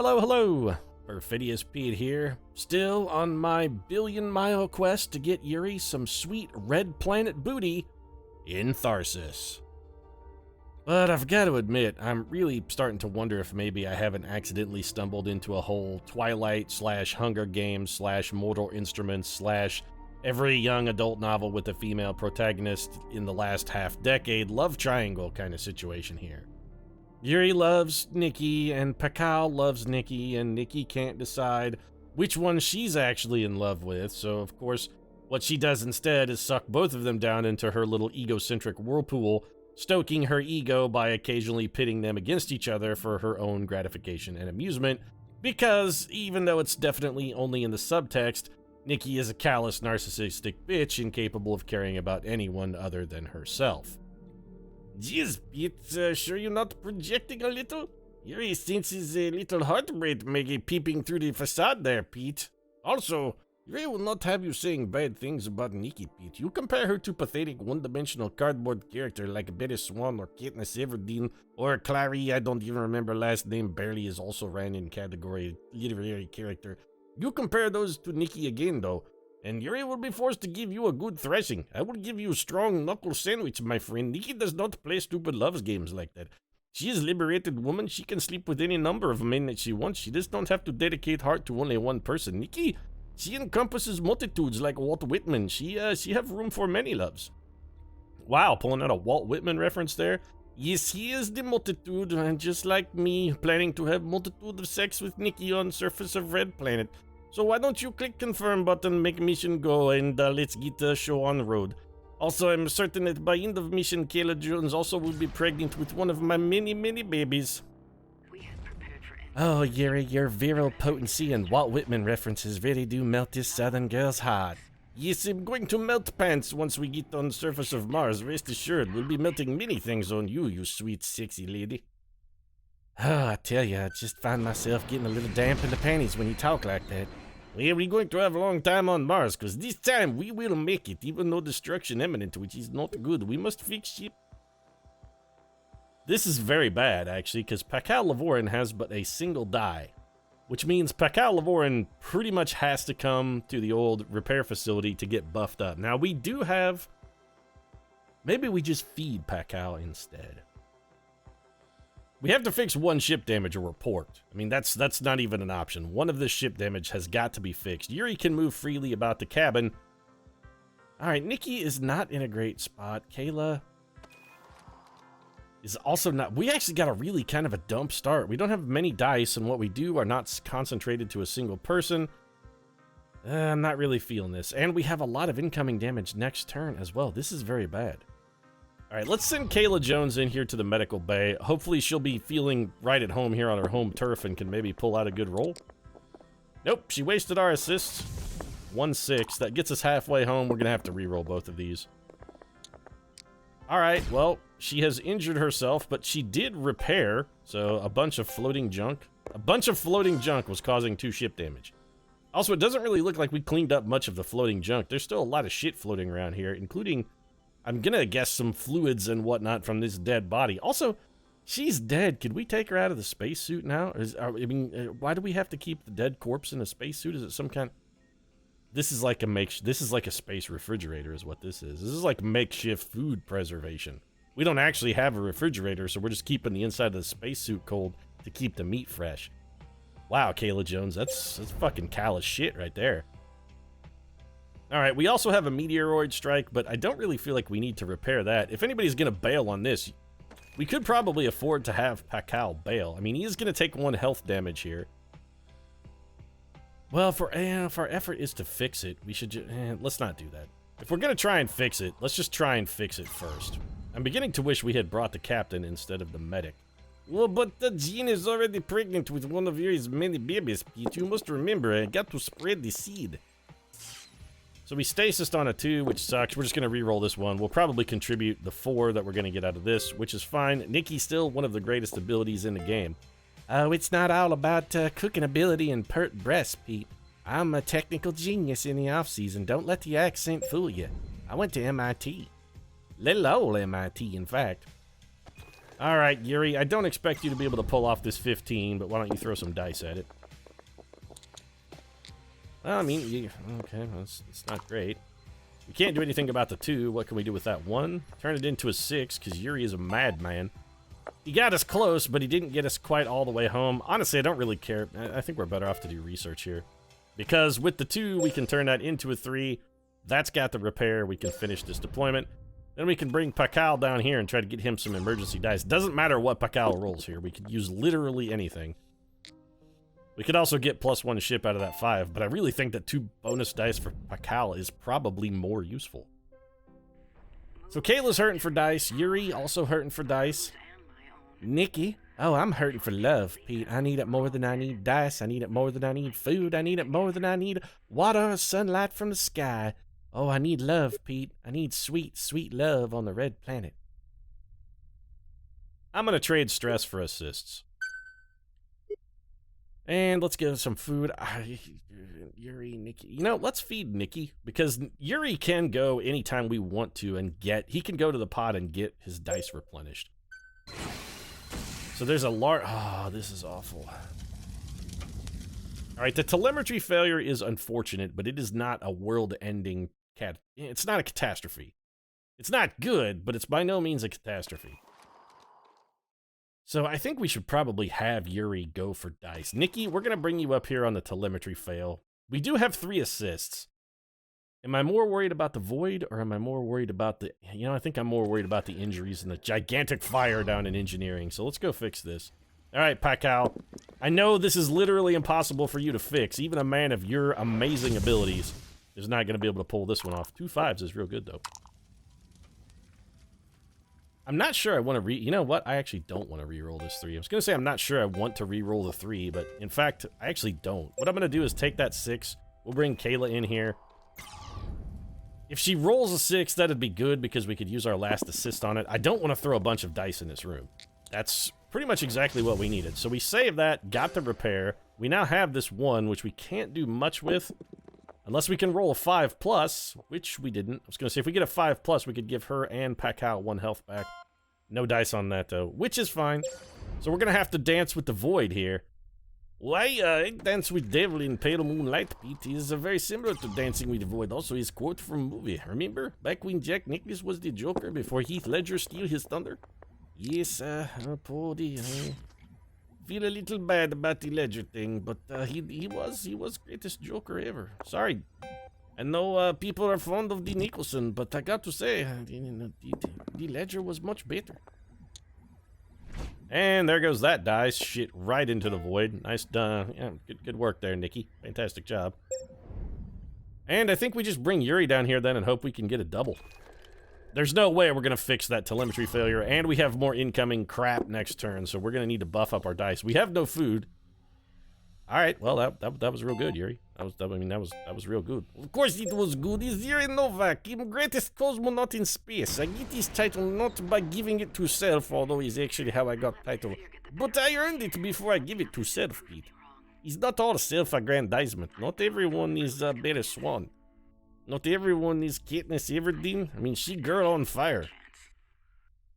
Hello, hello! Perfidious Pete here, still on my billion-mile quest to get Yuri some sweet red planet booty in Tharsis. But I've got to admit, I'm really starting to wonder if maybe I haven't accidentally stumbled into a whole Twilight / Hunger Games / Mortal Instruments / every young adult novel with a female protagonist in the last half-decade love triangle kind of situation here. Yuri loves Nikki, and Pakal loves Nikki, and Nikki can't decide which one she's actually in love with, so of course, what she does instead is suck both of them down into her little egocentric whirlpool, stoking her ego by occasionally pitting them against each other for her own gratification and amusement, because even though it's definitely only in the subtext, Nikki is a callous, narcissistic bitch incapable of caring about anyone other than herself. Jeez, Pete, sure you're not projecting a little? Yuri senses a little heartbreak maybe peeping through the facade there, Pete. Also, Yuri will not have you saying bad things about Nikki, Pete. You compare her to pathetic one-dimensional cardboard character like Betty Swan or Katniss Everdeen or Clary, I don't even remember last name, barely is also ran in category literary character. You compare those to Nikki again, though, and Yuri will be forced to give you a good thrashing. I will give you a strong knuckle sandwich, my friend. Nikki does not play stupid love games like that. She is a liberated woman. She can sleep with any number of men that she wants. She does not have to dedicate heart to only one person. Nikki, she encompasses multitudes like Walt Whitman. She have room for many loves. Wow, pulling out a Walt Whitman reference there. Yes, he is the multitude, and just like me, planning to have multitude of sex with Nikki on surface of Red Planet. So why don't you click confirm button, make mission go, and let's get the show on the road. Also, I'm certain that by end of mission, Kayla Jones also will be pregnant with one of my many, many babies. Oh, Yuri, your virile potency and Walt Whitman references really do melt this southern girl's heart. Yes, I'm going to melt pants once we get on the surface of Mars. Rest assured, we'll be melting many things on you, you sweet, sexy lady. Oh, I tell you, I just find myself getting a little damp in the panties when you talk like that. Well, we're going to have a long time on Mars, because this time we will make it, even though destruction imminent, which is not good. We must fix ship. This is very bad, actually, because Pakal Lavorin has but a single die, which means Pakal Lavorin pretty much has to come to the old repair facility to get buffed up. Now, we do have... Maybe we just feed Pakal instead. We have to fix one ship damage or report. I mean, that's not even an option. One of this ship damage has got to be fixed. Yuri can move freely about the cabin. All right, Nikki is not in a great spot. Kayla is also not... We actually got a really kind of a dump start. We don't have many dice, and what we do are not concentrated to a single person. I'm not really feeling this. And we have a lot of incoming damage next turn as well. This is very bad. All right, let's send Kayla Jones in here to the medical bay. Hopefully she'll be feeling right at home here on her home turf and can maybe pull out a good roll. Nope, she wasted our assists. 1-6. That gets us halfway home. We're going to have to reroll both of these. All right, well, she has injured herself, but she did repair. So a bunch of floating junk. A bunch of floating junk was causing 2 ship damage. Also, it doesn't really look like we cleaned up much of the floating junk. There's still a lot of shit floating around here, including... I'm gonna guess some fluids and whatnot from this dead body. Also, she's dead. Could we take her out of the spacesuit now? Why do we have to keep the dead corpse in a spacesuit? Is it some kind? This is like a space refrigerator, is what this is. This is like makeshift food preservation. We don't actually have a refrigerator, so we're just keeping the inside of the spacesuit cold to keep the meat fresh. Wow, Kayla Jones, that's fucking callous shit right there. All right, we also have a meteoroid strike, but I don't really feel like we need to repair that. If anybody's going to bail on this, we could probably afford to have Pakal bail. I mean, he is going to take 1 health damage here. Well, if our effort is to fix it, we should let's not do that. If we're going to try and fix it, let's just try and fix it first. I'm beginning to wish we had brought the captain instead of the medic. Well, but the Jean is already pregnant with one of Yuri's many babies, Pete. You must remember, I got to spread the seed. So we stasis on a 2, which sucks. We're just going to re-roll this one. We'll probably contribute the 4 that we're going to get out of this, which is fine. Nikki's still one of the greatest abilities in the game. Oh, it's not all about cooking ability and pert breasts, Pete. I'm a technical genius in the off-season. Don't let the accent fool you. I went to MIT. Little old MIT, in fact. All right, Yuri, I don't expect you to be able to pull off this 15, but why don't you throw some dice at it? Well, I mean, okay, it's not great. We can't do anything about the 2. What can we do with that 1? Turn it into a 6, because Yuri is a madman. He got us close, but he didn't get us quite all the way home. Honestly, I don't really care. I think we're better off to do research here. Because with the 2, we can turn that into a 3. That's got the repair. We can finish this deployment. Then we can bring Pakal down here and try to get him some emergency dice. Doesn't matter what Pakal rolls here. We could use literally anything. We could also get +1 ship out of that 5, but I really think that 2 bonus dice for Pakal is probably more useful. So Kayla's hurting for dice. Yuri also hurting for dice. Nikki, oh, I'm hurting for love, Pete. I need it more than I need dice. I need it more than I need food. I need it more than I need water or sunlight from the sky. Oh, I need love, Pete. I need sweet, sweet love on the red planet. I'm going to trade stress for assists. And let's give some food. Yuri, Nikki. You know, let's feed Nikki, because Yuri can go anytime we want to and he can go to the pod and get his dice replenished. So there's a large... Oh, this is awful. All right, the telemetry failure is unfortunate, but it is not a world-ending... It's not a catastrophe. It's not good, but it's by no means a catastrophe. So I think we should probably have Yuri go for dice. Nikki, we're going to bring you up here on the telemetry fail. We do have 3 assists. Am I more worried about the void, or am I more worried about the... You know, I think I'm more worried about the injuries and the gigantic fire down in engineering. So let's go fix this. All right, Pakal. I know this is literally impossible for you to fix. Even a man of your amazing abilities is not going to be able to pull this one off. 2 5s is real good, though. I'm not sure I want to You know what? I actually don't want to re-roll this 3. I was going to say I'm not sure I want to re-roll the 3, but in fact, I actually don't. What I'm going to do is take that 6. We'll bring Kayla in here. If she rolls a 6, that'd be good because we could use our last assist on it. I don't want to throw a bunch of dice in this room. That's pretty much exactly what we needed. So we saved that, got the repair. We now have this 1, which we can't do much with unless we can roll a 5+, which we didn't. I was going to say if we get a 5+, we could give her and Pakal 1 health back. No dice on that, though, which is fine. So we're going to have to dance with the void here. Why, I dance with devil in pale moonlight, Pete. Is very similar to dancing with the void. Also, his quote from a movie. Remember? Back when Jack Nicklaus was the Joker before Heath Ledger steal his thunder? Yes, poor feel a little bad about the Ledger thing, but he was greatest Joker ever. Sorry. I know people are fond of the Nicholson, but I got to say, the Ledger was much better. And there goes that dice. Shit, right into the void. Nice done. Yeah, good work there, Nikki. Fantastic job. And I think we just bring Yuri down here then and hope we can get a double. There's no way we're going to fix that telemetry failure, and we have more incoming crap next turn, so we're going to need to buff up our dice. We have no food. All right, well, that was real good, Yuri. That was real good. Of course it was good. Is Yuri Novak, greatest cosmonaut in space. I get this title not by giving it to self, although it's actually how I got title. But I earned it before I give it to self, Pete. It's not all self-aggrandizement. Not everyone is Better Swan. Not everyone is Katniss Everdeen. I mean, she girl on fire.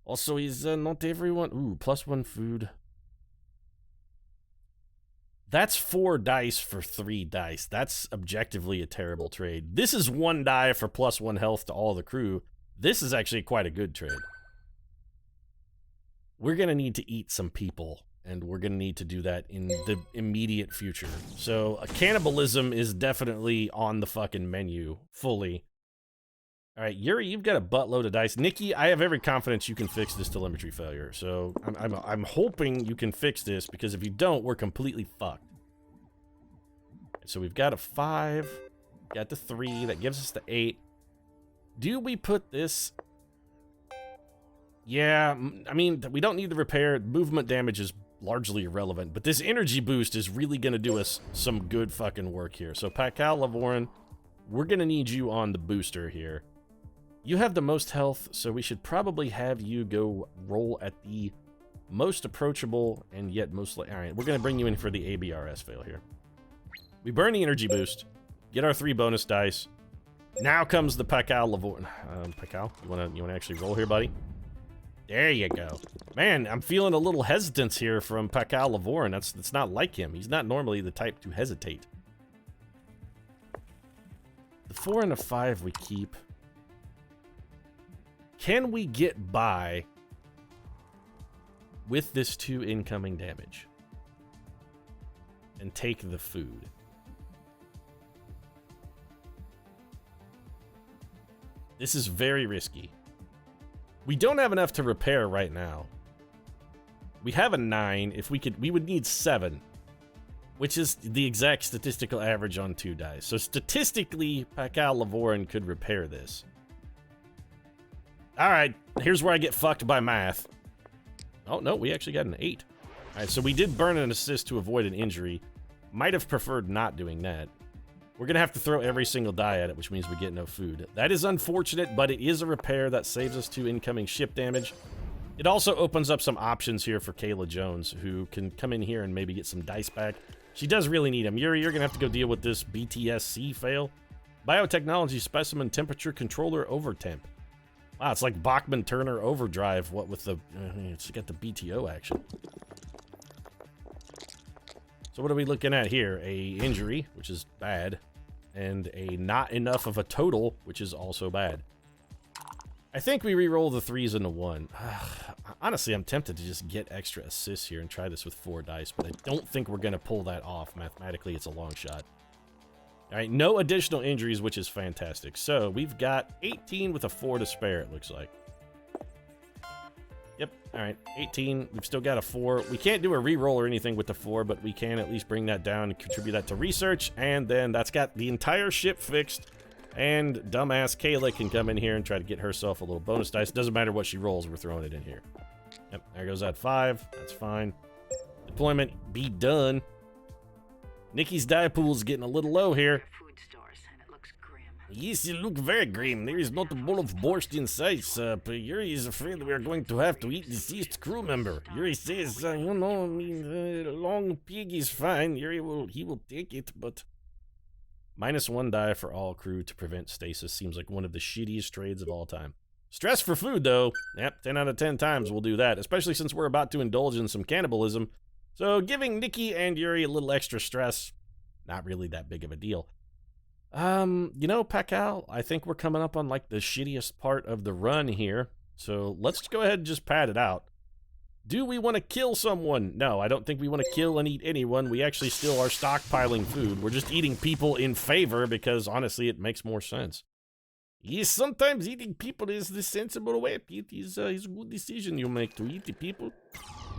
Also, is not everyone... Ooh, +1 food. That's 4 dice for 3 dice. That's objectively a terrible trade. This is 1 die for +1 health to all the crew. This is actually quite a good trade. We're going to need to eat some people, and we're going to need to do that in the immediate future. So cannibalism is definitely on the fucking menu, fully. All right, Yuri, you've got a buttload of dice. Nikki, I have every confidence you can fix this telemetry failure. So I'm hoping you can fix this, because if you don't, we're completely fucked. So we've got a 5, got the 3, that gives us the 8. Do we put this? Yeah, I mean, we don't need the repair. Movement damage is largely irrelevant, but this energy boost is really going to do us some good fucking work here. So Pakal Lavorin, we're going to need you on the booster here. You have the most health, so we should probably have you go roll at the most approachable and yet most... All right, we're going to bring you in for the ABRS fail here. We burn the energy boost, get our 3 bonus dice. Now comes the Pakal Lavorin. Pakal, you want to actually roll here, buddy? There you go. Man, I'm feeling a little hesitance here from Pakal Lavorin. That's not like him. He's not normally the type to hesitate. The 4 and the 5 we keep. Can we get by with this 2 incoming damage? And take the food. This is very risky. We don't have enough to repair right now. We have a 9. If we could, we would need 7, which is the exact statistical average on 2 dice. So statistically, Pakal Lavorin could repair this. All right, here's where I get fucked by math. Oh no, we actually got an 8. All right, so we did burn an assist to avoid an injury. Might have preferred not doing that. We're gonna have to throw every single die at it, which means we get no food. That is unfortunate, but it is a repair that saves us 2 incoming ship damage. It also opens up some options here for Kayla Jones, who can come in here and maybe get some dice back. She does really need them. Yuri, you're gonna have to go deal with this BTSC fail. Biotechnology Specimen Temperature Controller Overtemp. Wow, it's like Bachman-Turner Overdrive, what with the... it's got the BTO action. So what are we looking at here? A injury, which is bad, and a not enough of a total, which is also bad. I think we re-roll the 3s into 1. Honestly, I'm tempted to just get extra assists here and try this with 4 dice, but I don't think we're going to pull that off. Mathematically, it's a long shot. All right, no additional injuries, which is fantastic. So we've got 18 with a 4 to spare, it looks like. Yep, all right, 18. We've still got a 4. We can't do a re-roll or anything with the 4, but we can at least bring that down and contribute that to research, and then that's got the entire ship fixed, and dumbass Kayla can come in here and try to get herself a little bonus dice. Doesn't matter what she rolls, we're throwing it in here. Yep, there goes that 5. That's fine. Deployment be done. Nikki's die pool's getting a little low here. Food stores, and it looks grim. Yes, you look very grim. There is not a bowl of borscht in sight. But Yuri is afraid we are going to have to eat deceased crew member. Yuri says, you know, I mean, long pig is fine. Yuri he will take it, but... -1 die for all crew to prevent stasis seems like one of the shittiest trades of all time. Stress for food, though. Yep, 10 out of 10 times we'll do that, especially since we're about to indulge in some cannibalism. So giving Nikki and Yuri a little extra stress, not really that big of a deal. You know, Pakal, I think we're coming up on like the shittiest part of the run here. So let's go ahead and just pad it out. Do we want to kill someone? No, I don't think we want to kill and eat anyone. We actually still are stockpiling food. We're just eating people in favor because honestly, it makes more sense. Yes, sometimes eating people is the sensible way. It is a good decision you make to eat the people.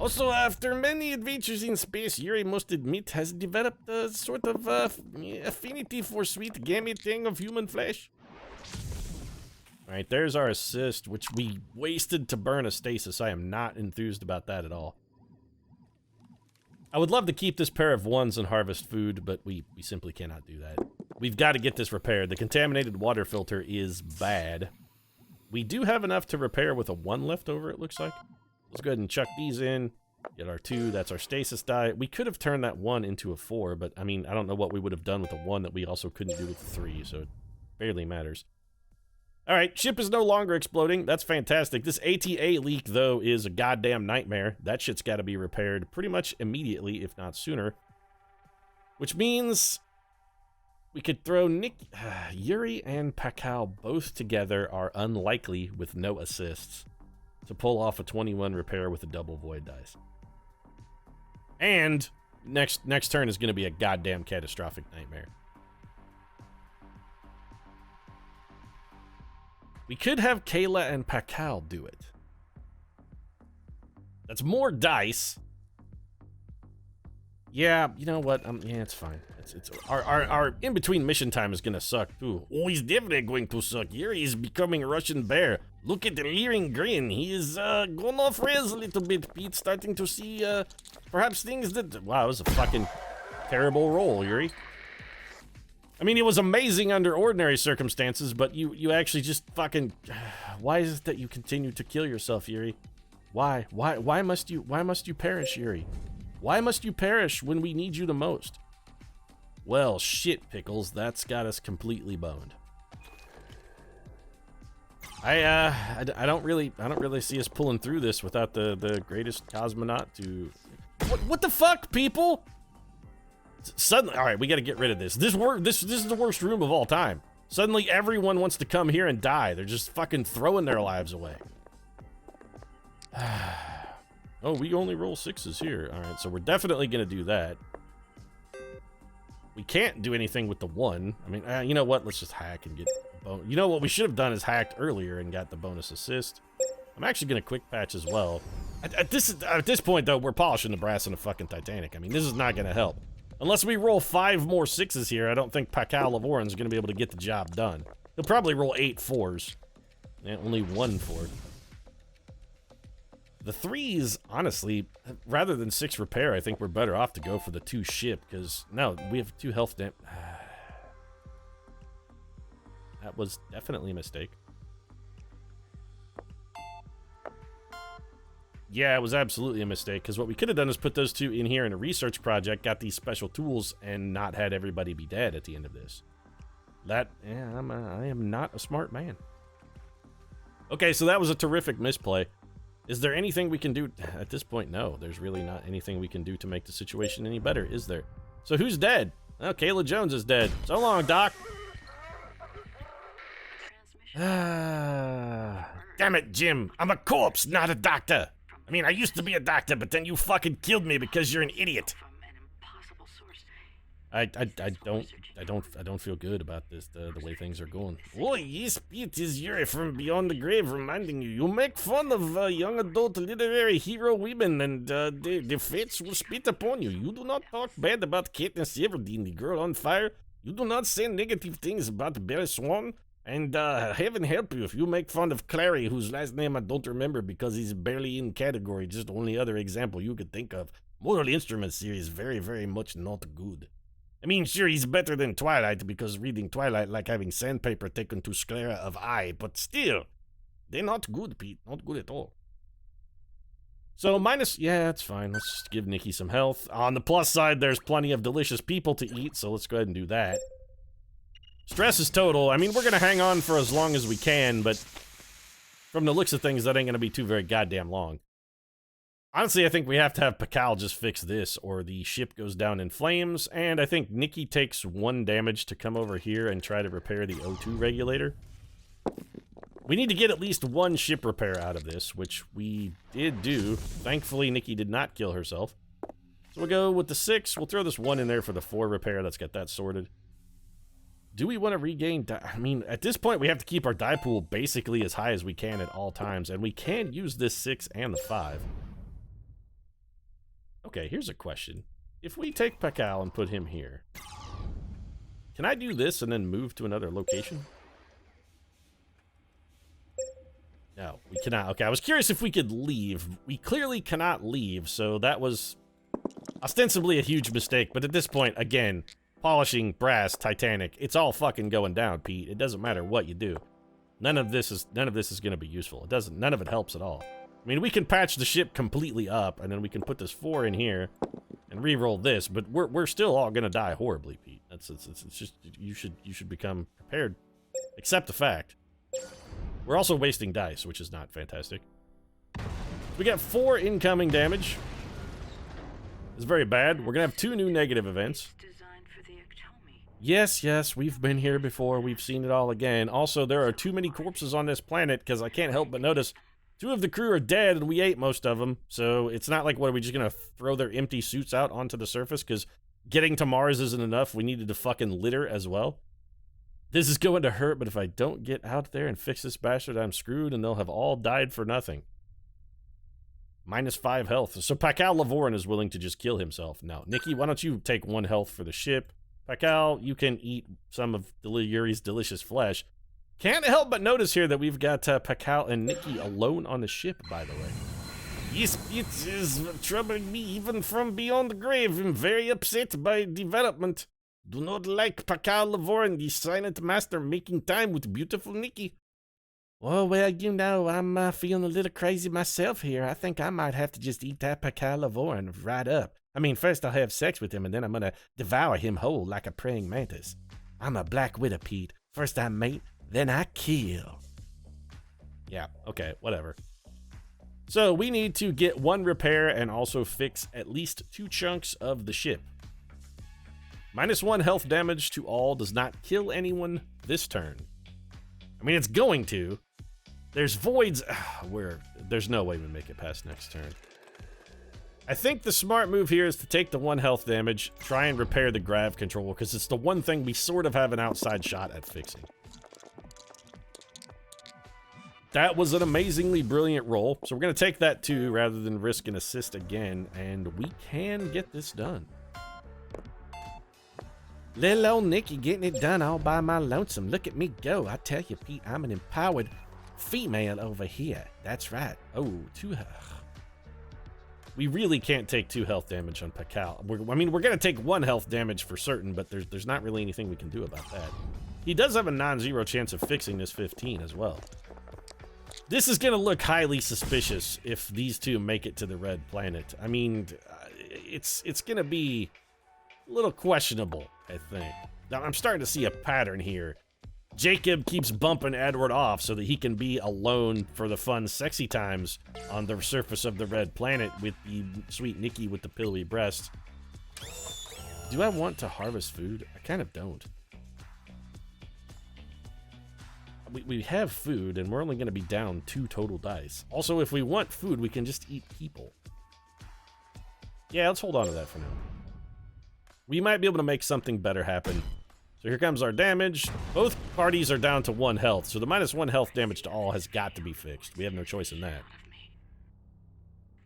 Also, after many adventures in space, Yuri must admit has developed a sort of affinity for sweet gammy of human flesh. Alright, there's our assist, which we wasted to burn a stasis. I am not enthused about that at all. I would love to keep this pair of 1s and harvest food, but we simply cannot do that. We've got to get this repaired. The contaminated water filter is bad. We do have enough to repair with a 1 left over, it looks like. Let's go ahead and chuck these in. Get our 2, that's our stasis die. We could have turned that 1 into a 4, but I mean, I don't know what we would have done with a 1 that we also couldn't do with the 3, so it barely matters. Alright, ship is no longer exploding. That's fantastic. This ATA leak, though, is a goddamn nightmare. That shit's got to be repaired pretty much immediately, if not sooner. Which means we could throw Yuri and Pakal both together are unlikely with no assists to pull off a 21 repair with a double void dice. And next turn is going to be a goddamn catastrophic nightmare. We could have Kayla and Pakal do it. That's more dice. Yeah, you know what? Yeah, it's fine. It's our in-between mission time is gonna suck too. Oh, he's definitely going to suck. Yuri is becoming a Russian bear. Look at the leering grin. He is going off rails a little bit, Pete. Starting to see perhaps things that... Wow, it was a fucking terrible roll, Yuri. I mean, it was amazing under ordinary circumstances, but you actually just fucking... Why is it that you continue to kill yourself, Yuri? Why must you perish, Yuri? Why must you perish when we need you the most? Well, shit, Pickles, that's got us completely boned. I don't really see us pulling through this without the greatest cosmonaut to. What the fuck, people? Suddenly, all right, we got to get rid of this. This is the worst room of all time. Suddenly, everyone wants to come here and die. They're just fucking throwing their lives away. Oh, we only roll 6s here. All right, so we're definitely gonna do that. We can't do anything with the 1. I mean, you know what? Let's just hack and get. You know what we should have done is hacked earlier and got the bonus assist. I'm actually gonna quick patch as well. At this point, though, we're polishing the brass on the fucking Titanic. I mean, this is not gonna help. Unless we roll 5 more 6s here, I don't think Pascal Lavorin's gonna be able to get the job done. He'll probably roll 8 4s. And only 1 4. The 3s, honestly, rather than 6 repair, I think we're better off to go for the 2 ship, because, no, we have 2 health damage. That was definitely a mistake. Yeah, it was absolutely a mistake, because what we could have done is put those 2 in here in a research project, got these special tools, and not had everybody be dead at the end of this. I am not a smart man. Okay, so that was a terrific misplay. Is there anything we can do? At this point, no. There's really not anything we can do to make the situation any better, is there? So who's dead? Oh, Kayla Jones is dead. So long, Doc. Damn it, Jim. I'm a corpse, not a doctor. I mean, I used to be a doctor, but then you fucking killed me because you're an idiot. I don't feel good about this, the way things are going. Oh, yes, it is Yuri from Beyond the Grave reminding you. You make fun of young adult literary hero women, and the fates will spit upon you. You do not talk bad about Katniss Everdeen, the girl on fire. You do not say negative things about Barry Swan. And heaven help you if you make fun of Clary, whose last name I don't remember because he's barely in category. Just the only other example you could think of. Mortal Instruments series very, very much not good. I mean, sure, he's better than Twilight because reading Twilight like having sandpaper taken to sclera of eye, but still, they're not good, Pete. Not good at all. So yeah, that's fine. Let's just give Nikki some health. On the plus side, there's plenty of delicious people to eat, so let's go ahead and do that. Stress is total. I mean, we're gonna hang on for as long as we can, but from the looks of things, that ain't gonna be too very goddamn long. Honestly, I think we have to have Pascal just fix this, or the ship goes down in flames, and I think Nikki takes 1 damage to come over here and try to repair the O2 regulator. We need to get at least 1 ship repair out of this, which we did do. Thankfully, Nikki did not kill herself. So we'll go with the 6. We'll throw this 1 in there for the 4 repair. Let's get that sorted. Do we want to regain I mean, at this point, we have to keep our die pool basically as high as we can at all times, and we can use this 6 and the 5. Okay, here's a question. If we take Pascal and put him here, can I do this and then move to another location? No, we cannot. Okay, I was curious if we could leave. We clearly cannot leave, so that was ostensibly a huge mistake, but at this point, again, polishing brass Titanic, it's all fucking going down, Pete. It doesn't matter what you do. None of this is going to be useful. None of it helps at all. I mean, we can patch the ship completely up, and then we can put this 4 in here and re-roll this, but we're still all gonna die horribly, Pete. It's just you should become prepared. Accept the fact. We're also wasting dice, which is not fantastic. We got 4 incoming damage. It's very bad. We're gonna have 2 new negative events. Yes, we've been here before. We've seen it all again. Also, there are too many corpses on this planet because I can't help but notice 2 of the crew are dead, and we ate most of them, so it's not like, what, are we just gonna throw their empty suits out onto the surface? Because getting to Mars isn't enough. We needed to fucking litter as well. This is going to hurt, but if I don't get out there and fix this bastard, I'm screwed, and they'll have all died for nothing. -5 health. So Pascal Lavorin is willing to just kill himself. Now, Nikki, why don't you take 1 health for the ship? Pascal, you can eat some of Yuri's delicious flesh. Can't help but notice here that we've got Pascal and Nikki alone on the ship, by the way. Yes, it is troubling me even from beyond the grave. I'm very upset by development. Do not like Pascal Lavorin, the silent master, making time with beautiful Nikki. Well, you know, I'm feeling a little crazy myself here. I think I might have to just eat that Pascal Lavorin right up. I mean, first I'll have sex with him, and then I'm gonna devour him whole like a praying mantis. I'm a black widow, Pete. First I mate, then I kill. Yeah, okay, whatever. So we need to get 1 repair and also fix at least 2 chunks of the ship. -1 health damage to all does not kill anyone this turn. I mean, it's going to. There's voids where there's no way we make it past next turn. I think the smart move here is to take the 1 health damage, try and repair the grav control, because it's the one thing we sort of have an outside shot at fixing. That was an amazingly brilliant roll, so we're going to take that 2 rather than risk an assist again, and we can get this done. Little old Nikki getting it done all by my lonesome. Look at me go. I tell you, Pete, I'm an empowered female over here. That's right. Oh, 2 We really can't take 2 health damage on Pakal. I mean, we're going to take 1 health damage for certain, but there's not really anything we can do about that. He does have a non-zero chance of fixing this 15 as well. This is going to look highly suspicious if these 2 make it to the red planet. I mean, it's going to be a little questionable, I think. Now, I'm starting to see a pattern here. Jacob keeps bumping Edward off so that he can be alone for the fun, sexy times on the surface of the red planet with the sweet Nikki with the pillowy breast. Do I want to harvest food? I kind of don't. We have food, and we're only going to be down 2 total dice. Also, if we want food, we can just eat people. Yeah, let's hold on to that for now. We might be able to make something better happen. So here comes our damage. Both parties are down to 1 health, so the -1 health damage to all has got to be fixed. We have no choice in that.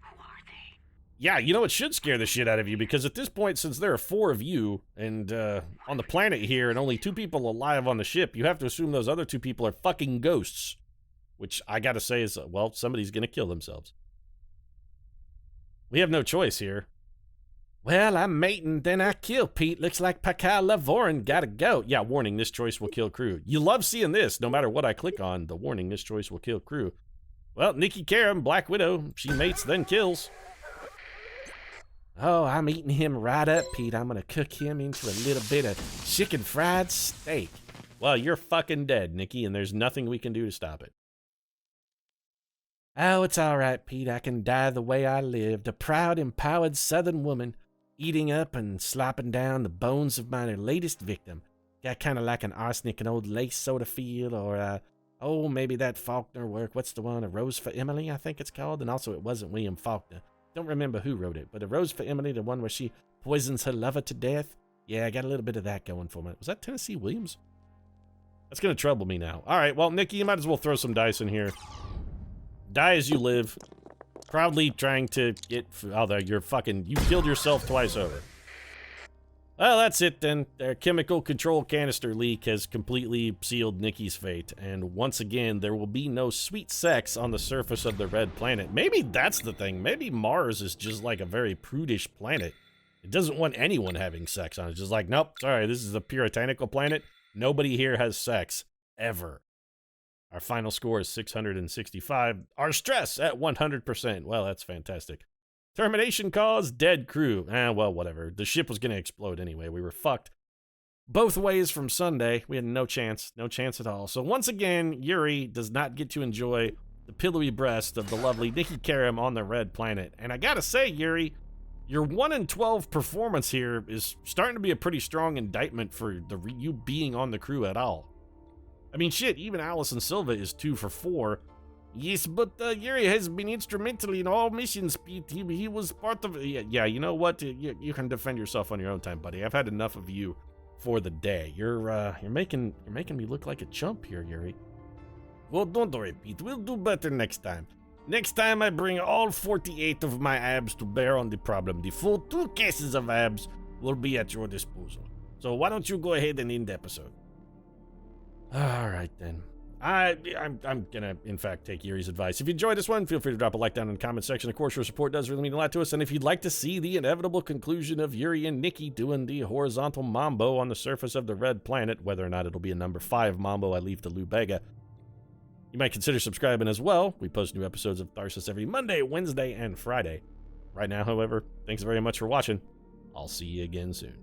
Who are they? Yeah, you know, it should scare the shit out of you, because at this point, since there are 4 of you, and on the planet here, and only 2 people alive on the ship, you have to assume those other 2 people are fucking ghosts. Which, I gotta say is, well, somebody's gonna kill themselves. We have no choice here. Well, I'm mating, then I kill Pete. Looks like Pakal Lavorin gotta go. Yeah, warning, this choice will kill crew. You love seeing this, no matter what I click on, the warning, this choice will kill crew. Well, Nikki Karam, Black Widow, she mates, then kills. Oh, I'm eating him right up, Pete. I'm gonna cook him into a little bit of chicken fried steak. Well, you're fucking dead, Nikki, and there's nothing we can do to stop it. Oh, it's all right, Pete. I can die the way I lived. A proud, empowered Southern woman, eating up and slopping down the bones of my latest victim. Got kind of like an arsenic and old lace sort of feel, or, oh, maybe that Faulkner work. What's the one? A Rose for Emily, I think it's called. And also, it wasn't William Faulkner. Don't remember who wrote it, but A Rose for Emily, the one where she poisons her lover to death. Yeah, I got a little bit of that going for me. Was that Tennessee Williams? That's going to trouble me now. All right, well, Nikki, you might as well throw some dice in here. Die as you live. Proudly trying to get... Oh, there, you're fucking... You killed yourself twice over. Well, that's it then. Their chemical control canister leak has completely sealed Nikki's fate. And once again, there will be no sweet sex on the surface of the red planet. Maybe that's the thing. Maybe Mars is just like a very prudish planet. It doesn't want anyone having sex on it. It's just like, nope, sorry, this is a puritanical planet. Nobody here has sex. Ever. Our final score is 665. Our stress at 100%. Well, that's fantastic. Termination cause, dead crew. Well, whatever. The ship was going to explode anyway. We were fucked. Both ways from Sunday. We had no chance. No chance at all. So once again, Yuri does not get to enjoy the pillowy breast of the lovely Nikki Karam on the red planet. And I gotta say, Yuri, your 1 in 12 performance here is starting to be a pretty strong indictment for you being on the crew at all. I mean, shit, even Allison Silva is 2 for 4. Yes, but Yuri has been instrumental in all missions, Pete. He was part of... Yeah, you know what? You can defend yourself on your own time, buddy. I've had enough of you for the day. You're making me look like a chump here, Yuri. Well, don't worry, Pete. We'll do better next time. Next time, I bring all 48 of my abs to bear on the problem. The full 2 cases of abs will be at your disposal. So why don't you go ahead and end the episode? All right, then. I'm gonna, in fact, take Yuri's advice. If you enjoyed this one, feel free to drop a like down in the comment section. Of course, your support does really mean a lot to us. And if you'd like to see the inevitable conclusion of Yuri and Nikki doing the horizontal mambo on the surface of the red planet, whether or not it'll be a number 5 mambo, I leave to Lou Bega, you might consider subscribing as well. We post new episodes of Tharsis every Monday, Wednesday, and Friday. Right now, however, thanks very much for watching. I'll see you again soon.